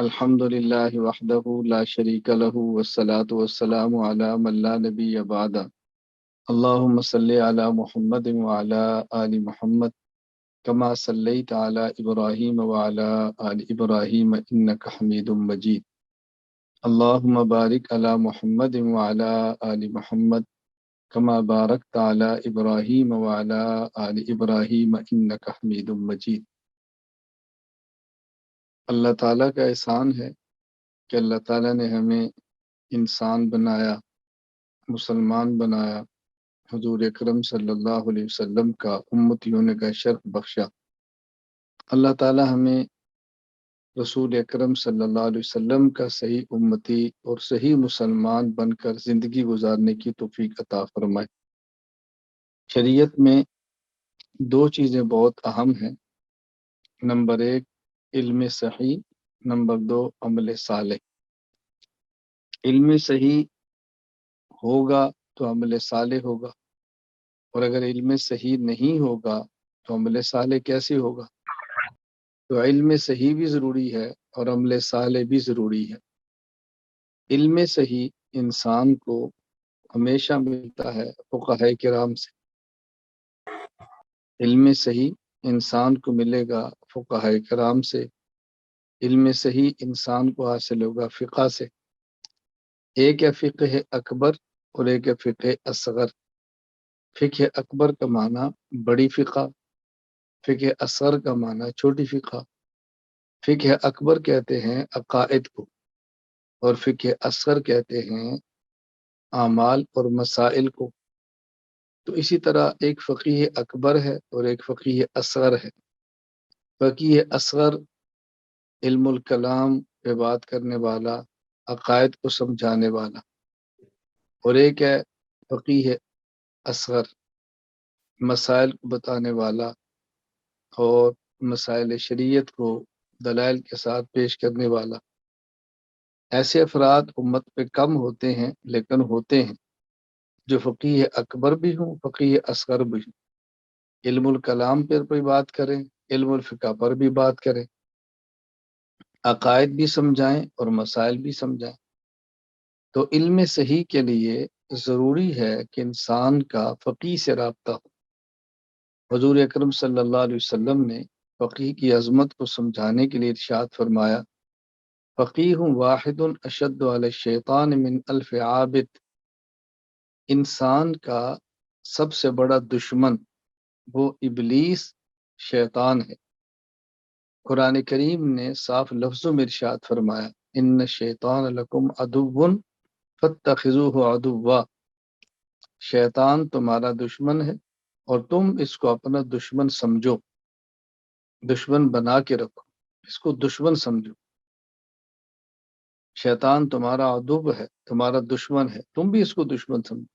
الحمد للہ وحدہ لا شریک لہ والصلاة والسلام علی من لا نبی بعد اللہم صلی علی محمد وعلی آل محمد کما صلیت علی ابراہیم وعلی آل ابراہیم انک حمید مجید اللہم بارک علی محمد وعلی آل محمد کما بارکت علی ابراہیم وعلی آل ابراہیم انک حمید مجید۔ اللہ تعالیٰ کا احسان ہے کہ اللہ تعالیٰ نے ہمیں انسان بنایا، مسلمان بنایا، حضور اکرم صلی اللہ علیہ وسلم کا امتی ہونے کا شرف بخشا۔ اللہ تعالیٰ ہمیں رسول اکرم صلی اللہ علیہ وسلم کا صحیح امتی اور صحیح مسلمان بن کر زندگی گزارنے کی توفیق عطا فرمائے۔ شریعت میں دو چیزیں بہت اہم ہیں، نمبر ایک علم صحیح، نمبر دو عمل صالح۔ علم صحیح ہوگا تو عمل صالح ہوگا، اور اگر علم صحیح نہیں ہوگا تو عمل صالح کیسے ہوگا؟ تو علم صحیح بھی ضروری ہے اور عمل صالح بھی ضروری ہے۔ علم صحیح انسان کو ہمیشہ ملتا ہے فقہائے کرام سے، علم صحیح انسان کو ملے گا فقہائے کرام سے، علم صحیح انسان کو حاصل ہوگا فقہ سے۔ ایک ہے فقہ اکبر اور ایک ہے فقہ اصغر۔ فقہ اکبر کا معنی بڑی فقہ، فقہ اصغر کا معنی چھوٹی فقہ۔ فقہ اکبر کہتے ہیں عقائد کو، اور فقہ اصغر کہتے ہیں اعمال اور مسائل کو۔ تو اسی طرح ایک فقیہ اکبر ہے اور ایک فقیہ اصغر ہے۔ فقیہ اصغر علم الکلام پہ بات کرنے والا، عقائد کو سمجھانے والا، اور ایک ہے فقیہ اصغر مسائل کو بتانے والا اور مسائل شریعت کو دلائل کے ساتھ پیش کرنے والا۔ ایسے افراد امت پہ کم ہوتے ہیں، لیکن ہوتے ہیں جو فقیہ اکبر بھی ہوں، فقیہ اصغر بھی ہوں، علم الکلام پر بھی بات کریں، علم الفقہ پر بھی بات کریں، عقائد بھی سمجھائیں اور مسائل بھی سمجھائیں۔ تو علم صحیح کے لیے ضروری ہے کہ انسان کا فقیہ سے رابطہ ہو۔ حضور اکرم صلی اللہ علیہ وسلم نے فقیہ کی عظمت کو سمجھانے کے لیے ارشاد فرمایا، فقیہ واحد اشد علی الشیطان من الف عابد۔ انسان کا سب سے بڑا دشمن وہ ابلیس شیطان ہے۔ قرآن کریم نے صاف لفظوں میں ارشاد فرمایا، ان الشیطان لکم عدو فاتخذوہ عدوا۔ شیطان تمہارا دشمن ہے اور تم اس کو اپنا دشمن سمجھو، دشمن بنا کے رکھو، اس کو دشمن سمجھو۔ شیطان تمہارا عدو ہے، تمہارا دشمن ہے، تم بھی اس کو دشمن سمجھو۔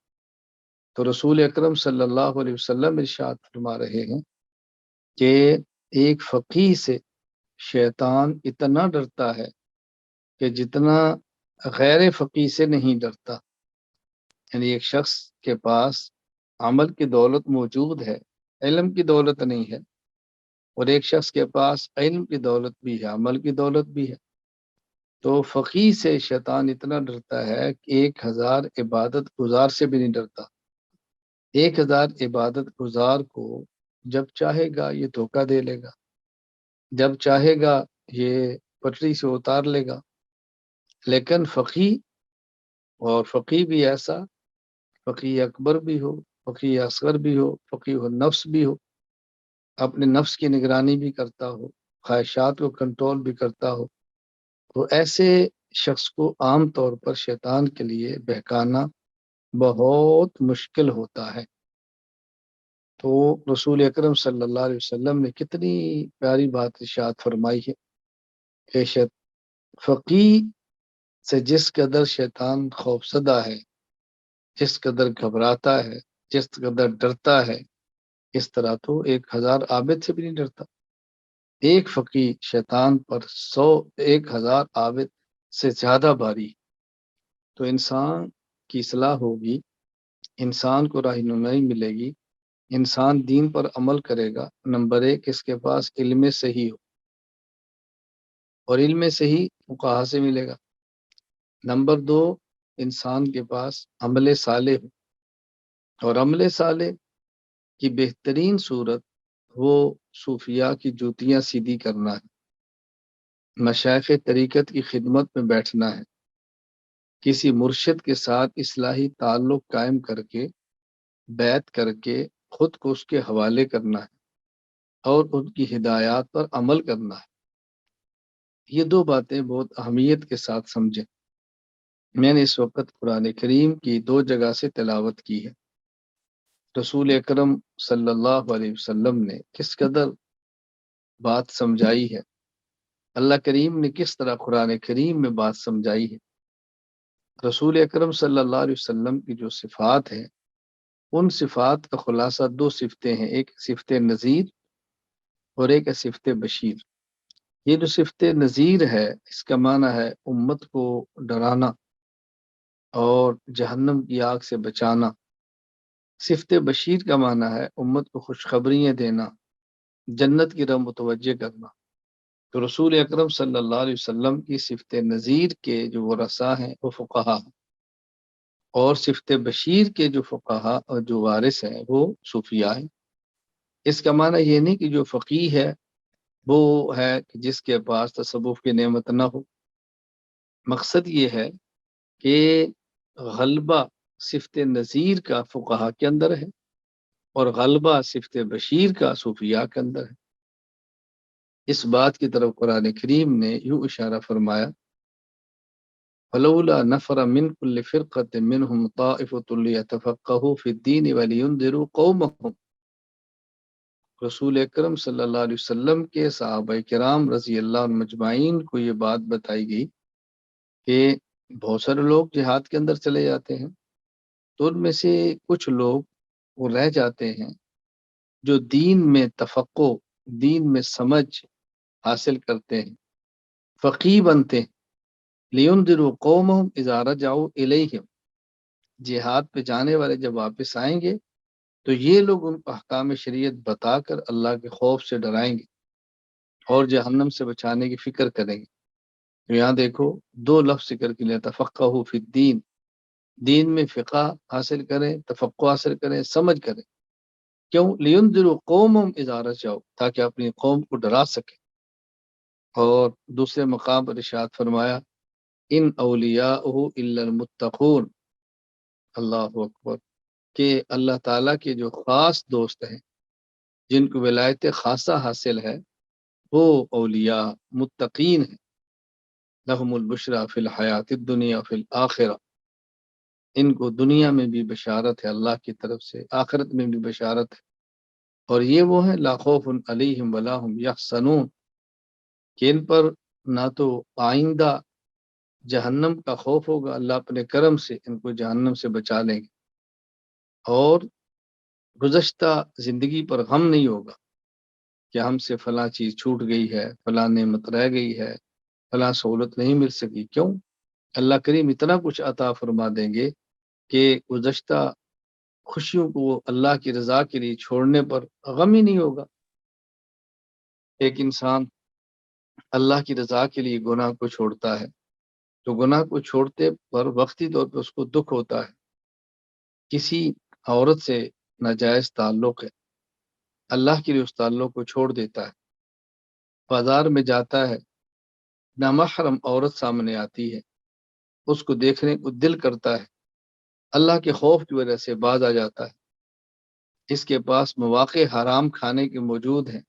تو رسول اکرم صلی اللہ علیہ وسلم ارشاد فرما رہے ہیں کہ ایک فقیہ سے شیطان اتنا ڈرتا ہے کہ جتنا غیر فقیہ سے نہیں ڈرتا۔ یعنی ایک شخص کے پاس عمل کی دولت موجود ہے، علم کی دولت نہیں ہے، اور ایک شخص کے پاس علم کی دولت بھی ہے، عمل کی دولت بھی ہے، تو فقیہ سے شیطان اتنا ڈرتا ہے کہ 1000 عبادت گزار سے بھی نہیں ڈرتا۔ 1000 عبادت گزار کو جب چاہے گا یہ دھوکہ دے لے گا، جب چاہے گا یہ پٹری سے اتار لے گا۔ لیکن فقیہ، اور فقیہ بھی ایسا، فقیہ اکبر بھی ہو، فقیہ اصغر بھی ہو، فقیہ النفس بھی ہو، اپنے نفس کی نگرانی بھی کرتا ہو، خواہشات کو کنٹرول بھی کرتا ہو، تو ایسے شخص کو عام طور پر شیطان کے لیے بہکانا بہت مشکل ہوتا ہے۔ تو رسول اکرم صلی اللہ علیہ وسلم نے کتنی پیاری بات ارشاد فرمائی ہے کہ فقیہ سے جس قدر شیطان خوفزدہ ہے، جس قدر گھبراتا ہے، جس قدر ڈرتا ہے، اس طرح تو 1000 عابد سے بھی نہیں ڈرتا۔ ایک فقیہ شیطان پر 1000 عابد سے زیادہ باری۔ تو انسان کی اصلاح ہوگی، انسان کو رہنمائی ملے گی، انسان دین پر عمل کرے گا۔ نمبر ایک، اس کے پاس علم صحیح ہو۔ اور علم صحیح فقہا سے ملے گا۔ نمبر 2، انسان کے پاس عمل صالح ہو، اور عمل صالح کی بہترین صورت وہ صوفیاء کی جوتیاں سیدھی کرنا ہے، مشائخ طریقت کی خدمت میں بیٹھنا ہے، کسی مرشد کے ساتھ اصلاحی تعلق قائم کر کے بیعت کر کے خود کو اس کے حوالے کرنا ہے اور ان کی ہدایات پر عمل کرنا ہے۔ یہ 2 باتیں بہت اہمیت کے ساتھ سمجھیں۔ میں نے اس وقت قرآن کریم کی 2 جگہ سے تلاوت کی ہے۔ رسول اکرم صلی اللہ علیہ وسلم نے کس قدر بات سمجھائی ہے، اللہ کریم نے کس طرح قرآن کریم میں بات سمجھائی ہے۔ رسول اکرم صلی اللہ علیہ وسلم کی جو صفات ہیں، ان صفات کا خلاصہ 2 صفتیں ہیں، ایک صفت نذیر اور ایک ہے صفت بشیر۔ یہ جو صفت نذیر ہے، اس کا معنی ہے امت کو ڈرانا اور جہنم کی آگ سے بچانا۔ صفت بشیر کا معنی ہے امت کو خوشخبریاں دینا، جنت کی طرف متوجہ کرنا۔ تو رسول اکرم صلی اللہ علیہ وسلم کی صفت نذیر کے جو ورثاء ہیں وہ فقہا ہیں، اور صفت بشیر کے جو فقہا اور جو وارث ہیں وہ صوفیاء ہیں۔ اس کا معنی یہ نہیں کہ جو فقیہ ہے وہ ہے کہ جس کے پاس تصوف کی نعمت نہ ہو۔ مقصد یہ ہے کہ غلبہ صفت نذیر کا فقہا کے اندر ہے اور غلبہ صفت بشیر کا صوفیاء کے اندر ہے۔ اس بات کی طرف قرآن کریم نے یوں اشارہ فرمایا، فلولا نفر من كل فرقة منهم طائفة ليتفقهوا في الدين ولينذروا قومهم۔ رسول اکرم صلی اللہ علیہ وسلم کے صحابہ کرام رضی اللہ عنہ مجمعین کو یہ بات بتائی گئی کہ بہت سارے لوگ جہاد کے اندر چلے جاتے ہیں، تو ان میں سے کچھ لوگ وہ رہ جاتے ہیں جو دین میں تفقہ، دین میں سمجھ حاصل کرتے ہیں، فقیہ بنتے ہیں۔ لِيُنذِرُوا قَوْمَهُمْ إِذَا رَجَعُوا إِلَيْهِمْ، جہاد پہ جانے والے جب واپس آئیں گے تو یہ لوگ ان کو احکام شریعت بتا کر اللہ کے خوف سے ڈرائیں گے اور جہنم سے بچانے کی فکر کریں گے۔ تو یہاں دیکھو 2 لفظ ذکر کے لیے، تفقہوا فی الدین، دین میں فقہ حاصل کریں، تفقہ حاصل کریں، سمجھ کریں۔ کیوں؟ لِيُنذِرُوا قَوْمَهُمْ إِذَا رَجَعُوا، تاکہ اپنی قوم کو ڈرا سکیں۔ اور دوسرے مقام پر ارشاد فرمایا، ان اولیاءہ الا المتقون، اللہ اکبر، کہ اللہ تعالیٰ کے جو خاص دوست ہیں، جن کو ولایت خاصہ حاصل ہے، وہ اولیاء متقین ہیں۔ لہم البشریٰ فی الحیات الدنیا فی الآخرہ، ان کو دنیا میں بھی بشارت ہے اللہ کی طرف سے، آخرت میں بھی بشارت ہے۔ اور یہ وہ ہیں لا خوف علیہم ولا هم یحزنون، کہ ان پر نہ تو آئندہ جہنم کا خوف ہوگا، اللہ اپنے کرم سے ان کو جہنم سے بچا لیں گے، اور گزشتہ زندگی پر غم نہیں ہوگا کہ ہم سے فلاں چیز چھوٹ گئی ہے، فلاں نعمت رہ گئی ہے، فلاں سہولت نہیں مل سکی۔ کیوں؟ اللہ کریم اتنا کچھ عطا فرما دیں گے کہ گزشتہ خوشیوں کو وہ اللہ کی رضا کے لیے چھوڑنے پر غم ہی نہیں ہوگا۔ ایک انسان اللہ کی رضا کے لیے گناہ کو چھوڑتا ہے تو گناہ کو چھوڑتے پر وقتی طور پہ اس کو دکھ ہوتا ہے، کسی عورت سے ناجائز تعلق ہے، اللہ کے لیے اس تعلق کو چھوڑ دیتا ہے، بازار میں جاتا ہے، نامحرم عورت سامنے آتی ہے، اس کو دیکھنے کو دل کرتا ہے، اللہ کے خوف کی وجہ سے باز آ جاتا ہے، اس کے پاس مواقع حرام کھانے کے موجود ہیں،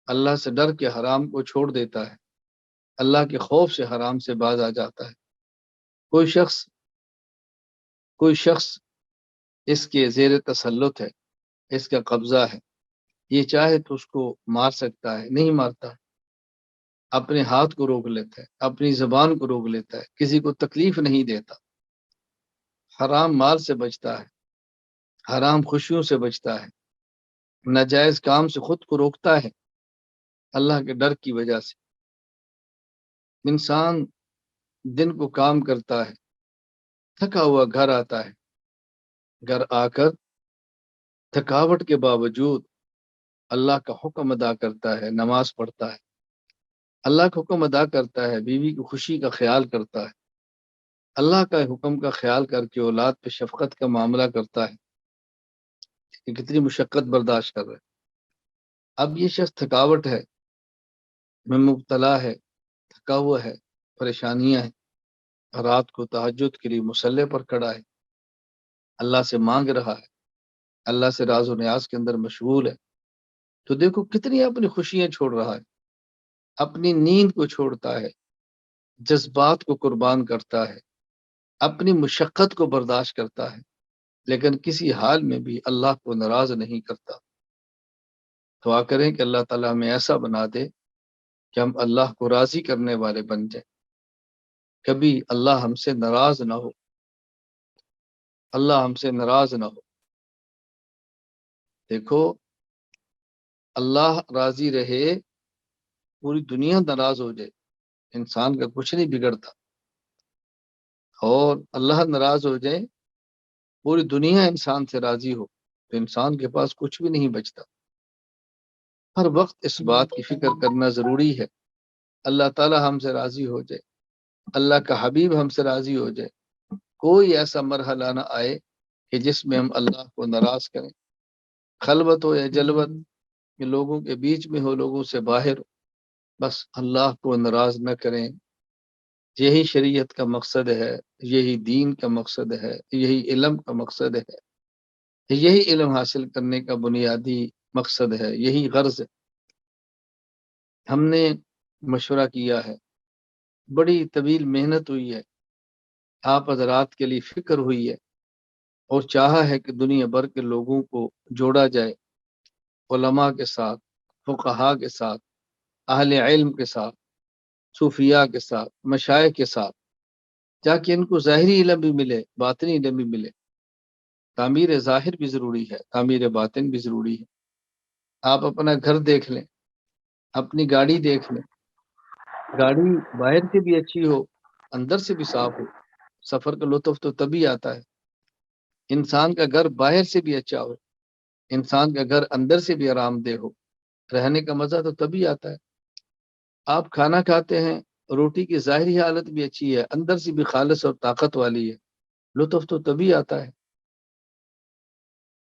اللہ سے ڈر کے حرام کو چھوڑ دیتا ہے، اللہ کے خوف سے حرام سے باز آ جاتا ہے۔ کوئی شخص اس کے زیر تسلط ہے، اس کا قبضہ ہے، یہ چاہے تو اس کو مار سکتا ہے، نہیں مارتا، اپنے ہاتھ کو روک لیتا ہے، اپنی زبان کو روک لیتا ہے، کسی کو تکلیف نہیں دیتا، حرام مال سے بچتا ہے، حرام خوشیوں سے بچتا ہے، ناجائز کام سے خود کو روکتا ہے اللہ کے ڈر کی وجہ سے۔ انسان دن کو کام کرتا ہے، تھکا ہوا گھر آتا ہے، گھر آ کر تھکاوٹ کے باوجود اللہ کا حکم ادا کرتا ہے، نماز پڑھتا ہے، اللہ کا حکم ادا کرتا ہے، بیوی کی خوشی کا خیال کرتا ہے، اللہ کا حکم کا خیال کر کے اولاد پہ شفقت کا معاملہ کرتا ہے کہ کتنی مشقت برداشت کر رہے ہیں۔ اب یہ شخص تھکاوٹ ہے، میں مبتلا ہے، تھکا ہوا ہے، پریشانیاں ہیں، رات کو تہجد کے لیے مصلی پر کھڑا ہے، اللہ سے مانگ رہا ہے، اللہ سے راز و نیاز کے اندر مشغول ہے، تو دیکھو کتنی اپنی خوشیاں چھوڑ رہا ہے، اپنی نیند کو چھوڑتا ہے، جذبات کو قربان کرتا ہے، اپنی مشقت کو برداشت کرتا ہے، لیکن کسی حال میں بھی اللہ کو ناراض نہیں کرتا۔ دعا کریں کہ اللہ تعالیٰ ہمیں ایسا بنا دے کہ ہم اللہ کو راضی کرنے والے بن جائیں، کبھی اللہ ہم سے ناراض نہ ہو، اللہ ہم سے ناراض نہ ہو۔ دیکھو اللہ راضی رہے، پوری دنیا ناراض ہو جائے، انسان کا کچھ نہیں بگڑتا، اور اللہ ناراض ہو جائے، پوری دنیا انسان سے راضی ہو، تو انسان کے پاس کچھ بھی نہیں بچتا۔ ہر وقت اس بات کی فکر کرنا ضروری ہے، اللہ تعالیٰ ہم سے راضی ہو جائے، اللہ کا حبیب ہم سے راضی ہو جائے، کوئی ایسا مرحلہ نہ آئے کہ جس میں ہم اللہ کو ناراض کریں، خلوت ہو یا جلوت، کہ لوگوں کے بیچ میں ہو، لوگوں سے باہر ہو، بس اللہ کو ناراض نہ کریں۔ یہی شریعت کا مقصد ہے، یہی دین کا مقصد ہے، یہی علم کا مقصد ہے، یہی علم حاصل کرنے کا بنیادی مقصد ہے، یہی غرض ہے۔ ہم نے مشورہ کیا ہے، بڑی طویل محنت ہوئی ہے، آپ حضرات کے لیے فکر ہوئی ہے، اور چاہا ہے کہ دنیا بھر کے لوگوں کو جوڑا جائے، علماء کے ساتھ، فقہاء کے ساتھ، اہل علم کے ساتھ، صوفیاء کے ساتھ، مشائخ کے ساتھ، تاکہ ان کو ظاہری علم بھی ملے، باطنی علم بھی ملے۔ تعمیر ظاہر بھی ضروری ہے، تعمیر باطن بھی ضروری ہے۔ آپ اپنا گھر دیکھ لیں، اپنی گاڑی دیکھ لیں، گاڑی باہر سے بھی اچھی ہو، اندر سے بھی صاف ہو، سفر کا لطف تو تبھی آتا ہے۔ انسان کا گھر باہر سے بھی اچھا ہو، انسان کا گھر اندر سے بھی آرام دہ ہو، رہنے کا مزہ تو تبھی آتا ہے۔ آپ کھانا کھاتے ہیں، روٹی کی ظاہری حالت بھی اچھی ہے، اندر سے بھی خالص اور طاقت والی ہے، لطف تو تبھی آتا ہے۔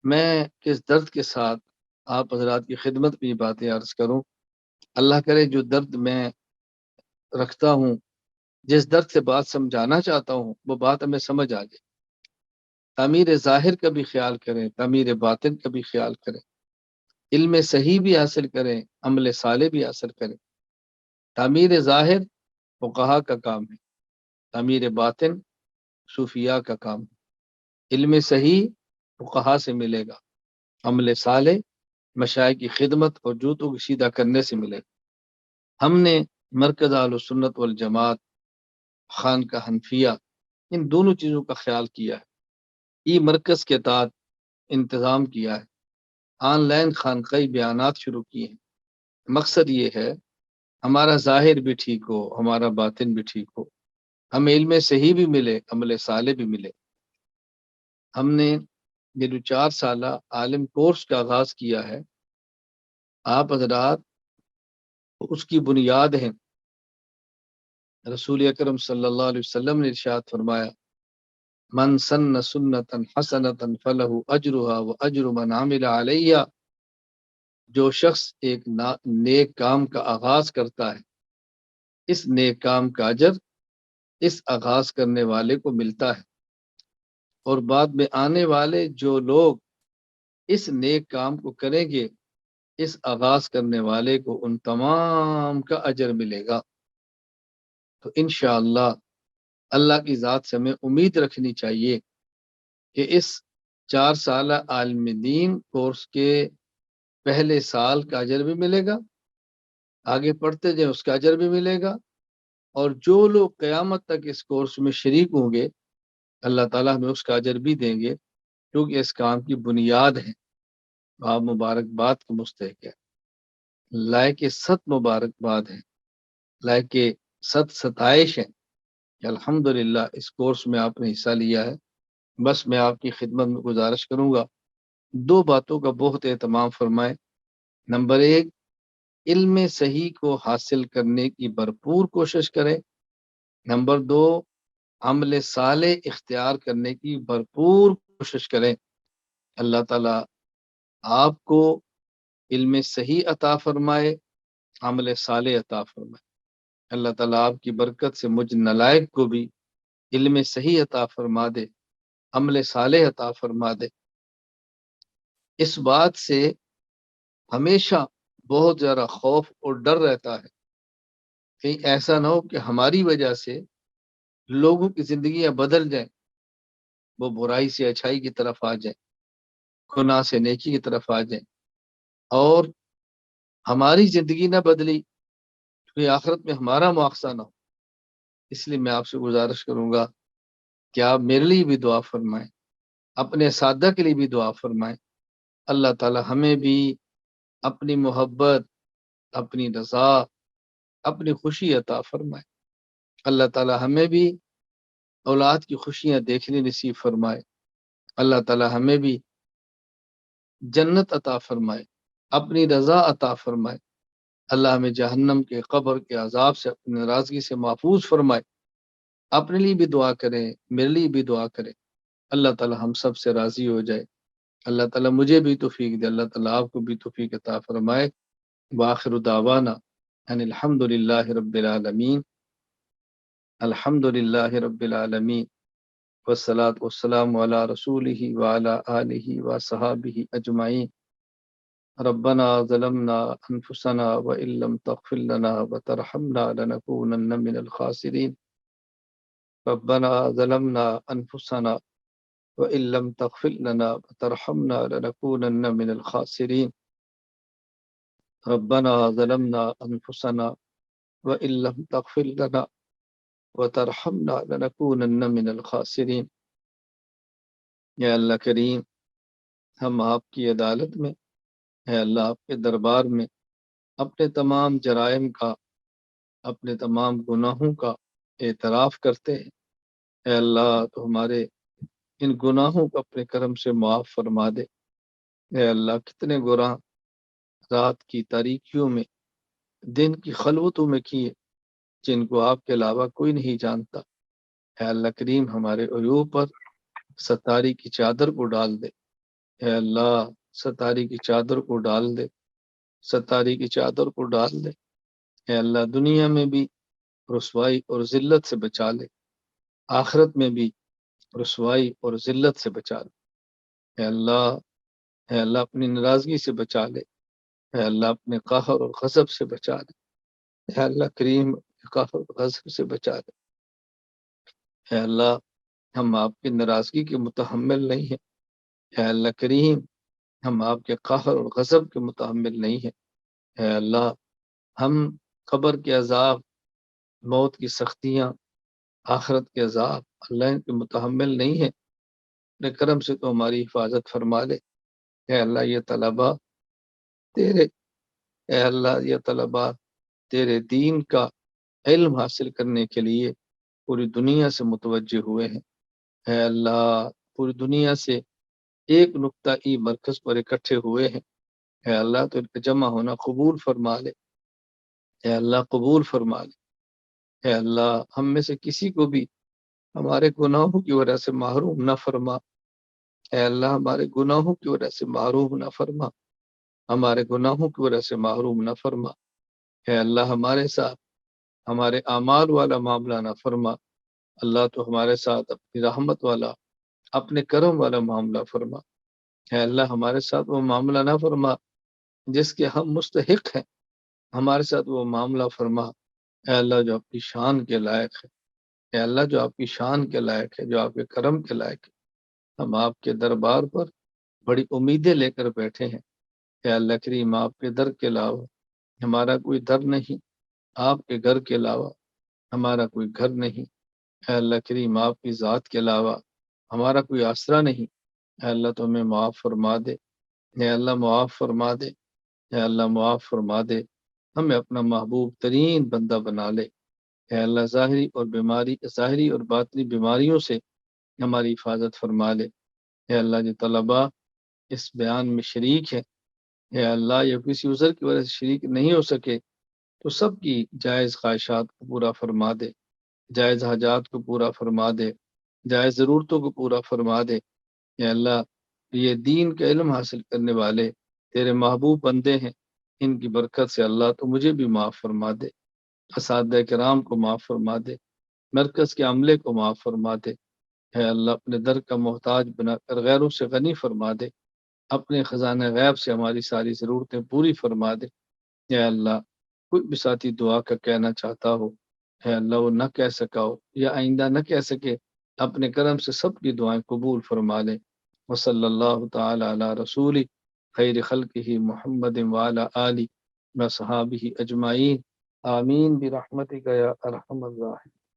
میں کس درد کے ساتھ آپ حضرات کی خدمت میں یہ باتیں عرض کروں، اللہ کرے جو درد میں رکھتا ہوں، جس درد سے بات سمجھانا چاہتا ہوں، وہ بات ہمیں سمجھ آ جائے۔ تعمیر ظاہر کا بھی خیال کریں، تعمیر باطن کا بھی خیال کریں، علم صحیح بھی حاصل کریں، عمل صالح بھی حاصل کریں۔ تعمیر ظاہر فقہا کا کام ہے، تعمیر باطن صوفیاء کا کام ہے۔ علم صحیح فقہا سے ملے گا، عمل صالح مشائخ کی خدمت اور جوتوں کی سیدھا کرنے سے ملے گا۔ ہم نے مرکز اہل سنت والجماعت، خانقاہ حنفیہ، ان دونوں چیزوں کا خیال کیا ہے۔ ای مرکز کے تحت انتظام کیا ہے، آن لائن خانقاہی بیانات شروع کیے ہیں۔ مقصد یہ ہے ہمارا ظاہر بھی ٹھیک ہو، ہمارا باطن بھی ٹھیک ہو، ہمیں علم صحیح بھی ملے، عمل صالح بھی ملے۔ ہم نے یہ جو 4 سالہ عالم کورس کا آغاز کیا ہے، آپ حضرات اس کی بنیاد ہیں۔ رسول اکرم صلی اللہ علیہ وسلم نے ارشاد فرمایا، من سن سنتا حسنتا فلہ اجرها واجر من عمل علیہ۔ جو شخص ایک نیک کام کا آغاز کرتا ہے، اس نیک کام کا اجر اس آغاز کرنے والے کو ملتا ہے، اور بعد میں آنے والے جو لوگ اس نیک کام کو کریں گے، اس آغاز کرنے والے کو ان تمام کا اجر ملے گا۔ تو انشاءاللہ اللہ کی ذات سے ہمیں امید رکھنی چاہیے کہ اس 4 سالہ عالم دین کورس کے پہلے سال کا اجر بھی ملے گا، آگے پڑھتے جائیں اس کا اجر بھی ملے گا، اور جو لوگ قیامت تک اس کورس میں شریک ہوں گے، اللہ تعالیٰ ہمیں اس کا اجر بھی دیں گے، کیونکہ اس کام کی بنیاد ہے۔ آپ مبارکباد کے مستحق ہے، لائق 100 مبارکباد ہے، لائق 100 ستائش ہے کہ الحمدللہ اس کورس میں آپ نے حصہ لیا ہے۔ بس میں آپ کی خدمت میں گزارش کروں گا، 2 باتوں کا بہت اہتمام فرمائیں۔ نمبر 1، علم صحیح کو حاصل کرنے کی بھرپور کوشش کریں۔ نمبر 2، عمل صالح اختیار کرنے کی بھرپور کوشش کریں۔ اللہ تعالیٰ آپ کو علم صحیح عطا فرمائے، عمل صالح عطا فرمائے۔ اللہ تعالیٰ آپ کی برکت سے مجھ نالائق کو بھی علم صحیح عطا فرما دے، عمل صالح عطا فرما دے۔ اس بات سے ہمیشہ بہت زیادہ خوف اور ڈر رہتا ہے، کہیں ایسا نہ ہو کہ ہماری وجہ سے لوگوں کی زندگیاں بدل جائیں، وہ برائی سے اچھائی کی طرف آ جائیں، گناہ سے نیکی کی طرف آ جائیں، اور ہماری زندگی نہ بدلی تو آخرت میں ہمارا مواخذہ نہ ہو۔ اس لیے میں آپ سے گزارش کروں گا کہ آپ میرے لیے بھی دعا فرمائیں، اپنے اساتذہ کے لیے بھی دعا فرمائیں۔ اللہ تعالی ہمیں بھی اپنی محبت، اپنی رضا، اپنی خوشی عطا فرمائے۔ اللہ تعالی ہمیں بھی اولاد کی خوشیاں دیکھنے نصیب فرمائے۔ اللہ تعالی ہمیں بھی جنت عطا فرمائے، اپنی رضا عطا فرمائے۔ اللہ ہمیں جہنم کے، قبر کے عذاب سے، اپنی ناراضگی سے محفوظ فرمائے۔ اپنے لیے بھی دعا کریں، میرے لیے بھی دعا کریں، اللہ تعالی ہم سب سے راضی ہو جائے۔ اللہ تعالی مجھے بھی توفیق دے، اللہ تعالی آپ کو بھی توفیق عطا فرمائے۔ وآخر دعوانا ان الحمد للہ رب العالمین، الحمد للہ رب العالمین، والصلاة والسلام علی رسولہ وعلی آلہ وصحابہ اجمعین۔ ربنا ظلمنا انفسنا وان لم تغفر لنا وترحمنا لنکونن من الخاسرین۔ ربنا ظلمنا انفسنا وان لم تغفر لنا وترحمنا لنکونن من الخاسرین۔ ربنا ظلمنا انفسنا وان لم تغفر لنا وترحمنا لنکونن من الخاسرین۔ یا اللہ کریم، ہم آپ کی عدالت میں، اے اللہ آپ کے دربار میں اپنے تمام جرائم کا، اپنے تمام گناہوں کا اعتراف کرتے ہیں۔ اے اللہ تو ہمارے ان گناہوں کو اپنے کرم سے معاف فرما دے۔ اے اللہ کتنے گناہ رات کی تاریکیوں میں، دن کی خلوتوں میں کیے، جن کو آپ کے علاوہ کوئی نہیں جانتا۔ اے اللہ کریم ہمارے عیوب پر ستاری کی چادر کو ڈال دے۔ اے اللہ ستاری کی چادر کو ڈال دے، ستاری کی چادر کو ڈال دے۔ اے اللہ دنیا میں بھی رسوائی اور ذلت سے بچا لے، آخرت میں بھی رسوائی اور ذلت سے بچا لے۔ اے اللہ اپنی ناراضگی سے بچا لے۔ اے اللہ اپنے قہر اور غضب سے بچا لے۔ اے اللہ کریم قہر اور غضب سے بچا لے۔ اے اللہ ہم آپ کی ناراضگی کے متحمل نہیں ہیں۔ اے اللہ کریم ہم آپ کے قہر اور غضب کے متحمل نہیں ہیں۔ اے اللہ ہم قبر کے عذاب، موت کی سختیاں، آخرت کے عذاب، اللہ ان کے متحمل نہیں ہیں۔ اپنے کرم سے تو ہماری حفاظت فرما لے۔ اے اللہ یہ طلباء تیرے، اے اللہ یہ طلباء تیرے دین کا علم حاصل کرنے کے لیے پوری دنیا سے متوجہ ہوئے ہیں۔ اے اللہ پوری دنیا سے ایک نقطہ ای مرکز پر اکٹھے ہوئے ہیں۔ اے اللہ تو ان کا جمع ہونا قبول فرما لے۔ اے اللہ قبول فرما لے۔ اے اللہ ہم میں سے کسی کو بھی ہمارے گناہوں کی وجہ سے محروم نہ فرما۔ اے اللہ ہمارے گناہوں کی وجہ سے محروم نہ فرما، ہمارے گناہوں کی وجہ سے محروم نہ فرما۔ اے اللہ ہمارے ساتھ ہمارے اعمال والا معاملہ نہ فرما۔ اللہ تو ہمارے ساتھ اپنی رحمت والا، اپنے کرم والا معاملہ فرما۔ اے اللہ ہمارے ساتھ وہ معاملہ نہ فرما جس کے ہم مستحق ہیں، ہمارے ساتھ وہ معاملہ فرما اے اللہ جو آپ کی شان کے لائق ہے۔ اے اللہ جو آپ کی شان کے لائق ہے، جو آپ کے کرم کے لائق ہے۔ ہم آپ کے دربار پر بڑی امیدیں لے کر بیٹھے ہیں۔ اے اللہ کریم آپ کے در کے علاوہ ہمارا کوئی در نہیں، آپ کے گھر کے علاوہ ہمارا کوئی گھر نہیں۔ اے اللہ کریم آپ کی ذات کے علاوہ ہمارا کوئی آسرا نہیں۔ اے اللہ تو ہمیں معاف فرما دے۔ اے اللہ معاف فرما دے۔ اے اللہ معاف فرما دے۔ ہمیں اپنا محبوب ترین بندہ بنا لے۔ اے اللہ ظاہری اور باطنی بیماریوں سے ہماری حفاظت فرما لے۔ اے اللہ جو طلباء اس بیان میں شریک ہے، اے اللہ یا کسی عذر کی وجہ سے شریک نہیں ہو سکے تو سب کی جائز خواہشات کو پورا فرما دے، جائز حاجات کو پورا فرما دے، جائز ضرورتوں کو پورا فرما دے۔ یا اللہ یہ دین کا علم حاصل کرنے والے تیرے محبوب بندے ہیں، ان کی برکت سے اللہ تو مجھے بھی معاف فرما دے، اساتذہ کرام کو معاف فرما دے، مرکز کے عملے کو معاف فرما دے۔ اے اللہ اپنے در کا محتاج بنا کر غیروں سے غنی فرما دے، اپنے خزانہ غیب سے ہماری ساری ضرورتیں پوری فرما دے۔ اے اللہ کوئی بھی ساتھی دعا کا کہنا چاہتا ہو، اے اللہ وہ نہ کہہ سکا ہو یا آئندہ نہ کہہ سکے، اپنے کرم سے سب کی دعائیں قبول فرما لے۔ وصلی اللہ تعالی علی رسول خیر خلقہ محمد وعلی آلہ وصحابہ اجمعین، آمین برحمتک یا ارحم الراحمین۔